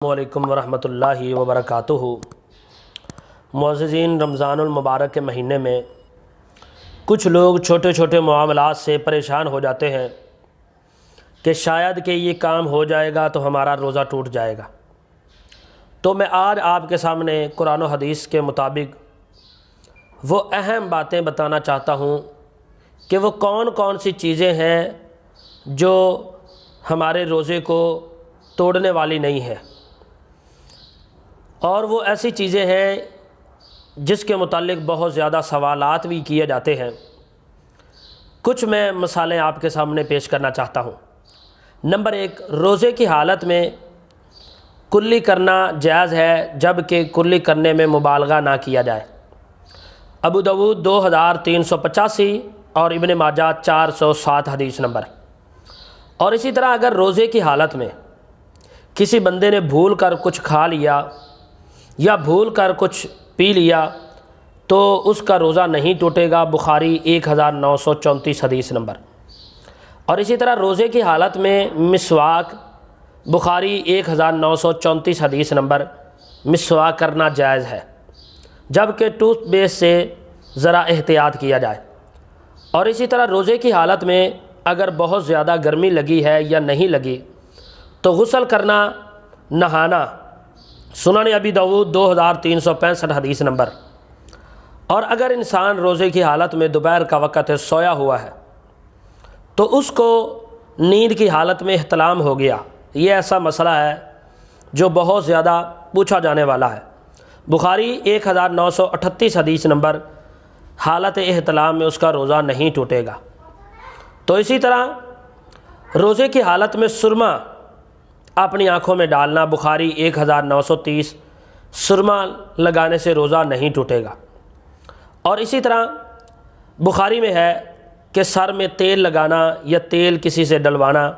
السلام علیکم ورحمۃ اللہ وبرکاتہ۔ معززین، رمضان المبارک کے مہینے میں کچھ لوگ چھوٹے چھوٹے معاملات سے پریشان ہو جاتے ہیں کہ شاید کہ یہ کام ہو جائے گا تو ہمارا روزہ ٹوٹ جائے گا۔ تو میں آج آپ کے سامنے قرآن و حدیث کے مطابق وہ اہم باتیں بتانا چاہتا ہوں کہ وہ کون کون سی چیزیں ہیں جو ہمارے روزے کو توڑنے والی نہیں ہیں، اور وہ ایسی چیزیں ہیں جس کے متعلق بہت زیادہ سوالات بھی کیے جاتے ہیں۔ کچھ میں مثالیں آپ کے سامنے پیش کرنا چاہتا ہوں۔ نمبر 1، روزے کی حالت میں کلی کرنا جائز ہے جبکہ کلی کرنے میں مبالغہ نہ کیا جائے۔ ابو داؤد 2385 اور ابن ماجہ 407 حدیث نمبر۔ اور اسی طرح اگر روزے کی حالت میں کسی بندے نے بھول کر کچھ کھا لیا یا بھول کر کچھ پی لیا تو اس کا روزہ نہیں ٹوٹے گا، بخاری 1934 حدیث نمبر۔ اور اسی طرح روزے کی حالت میں مسواک، بخاری 1934 حدیث نمبر، مسواک کرنا جائز ہے جبکہ ٹوتھ پیسٹ سے ذرا احتیاط کیا جائے۔ اور اسی طرح روزے کی حالت میں اگر بہت زیادہ گرمی لگی ہے یا نہیں لگی تو غسل کرنا، نہانا، سنن ابی داؤد 2365 حدیث نمبر۔ اور اگر انسان روزے کی حالت میں دوپہر کا وقت ہے، سویا ہوا ہے، تو اس کو نیند کی حالت میں احتلام ہو گیا، یہ ایسا مسئلہ ہے جو بہت زیادہ پوچھا جانے والا ہے۔ بخاری 1938 حدیث نمبر، حالت احتلام میں اس کا روزہ نہیں ٹوٹے گا۔ تو اسی طرح روزے کی حالت میں سرما اپنی آنکھوں میں ڈالنا، بخاری 1930، سرما لگانے سے روزہ نہیں ٹوٹے گا۔ اور اسی طرح بخاری میں ہے کہ سر میں تیل لگانا یا تیل کسی سے ڈلوانا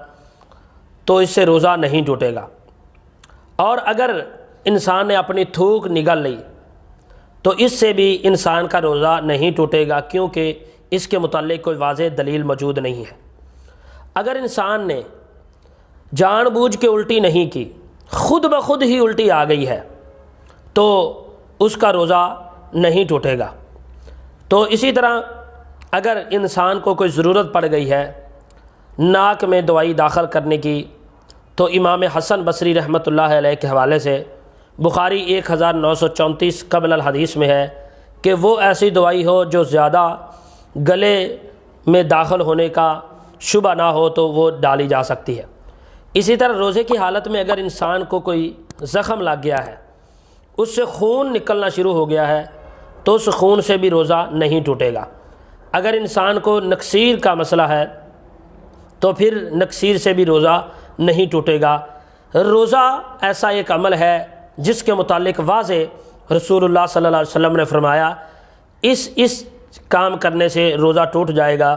تو اس سے روزہ نہیں ٹوٹے گا۔ اور اگر انسان نے اپنی تھوک نگل لی تو اس سے بھی انسان کا روزہ نہیں ٹوٹے گا، کیونکہ اس کے متعلق کوئی واضح دلیل موجود نہیں ہے۔ اگر انسان نے جان بوجھ کے الٹی نہیں کی، خود بخود ہی الٹی آ گئی ہے تو اس کا روزہ نہیں ٹوٹے گا۔ تو اسی طرح اگر انسان کو کوئی ضرورت پڑ گئی ہے ناک میں دوائی داخل کرنے کی تو امام حسن بصری رحمۃ اللہ علیہ کے حوالے سے بخاری 1934 قبل الحدیث میں ہے کہ وہ ایسی دوائی ہو جو زیادہ گلے میں داخل ہونے کا شبہ نہ ہو تو وہ ڈالی جا سکتی ہے۔ اسی طرح روزے کی حالت میں اگر انسان کو کوئی زخم لگ گیا ہے، اس سے خون نکلنا شروع ہو گیا ہے تو اس خون سے بھی روزہ نہیں ٹوٹے گا۔ اگر انسان کو نکسیر کا مسئلہ ہے تو پھر نکسیر سے بھی روزہ نہیں ٹوٹے گا۔ روزہ ایسا ایک عمل ہے جس کے متعلق واضح رسول اللہ صلی اللہ علیہ وسلم نے فرمایا اس کام کرنے سے روزہ ٹوٹ جائے گا۔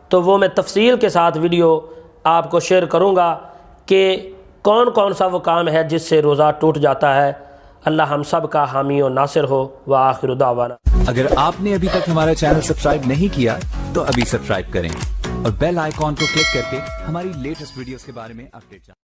تو وہ میں تفصیل کے ساتھ ویڈیو آپ کو شیئر کروں گا کہ کون کون سا وہ کام ہے جس سے روزہ ٹوٹ جاتا ہے۔ اللہ ہم سب کا حامی و ناصر ہو۔ وآخر دعوانا۔ اگر آپ نے ابھی تک ہمارا چینل سبسکرائب نہیں کیا تو ابھی سبسکرائب کریں اور بیل آئیکن کو کلک کر کے ہماری لیٹسٹ ویڈیوز کے بارے میں اپڈیٹ جانیں۔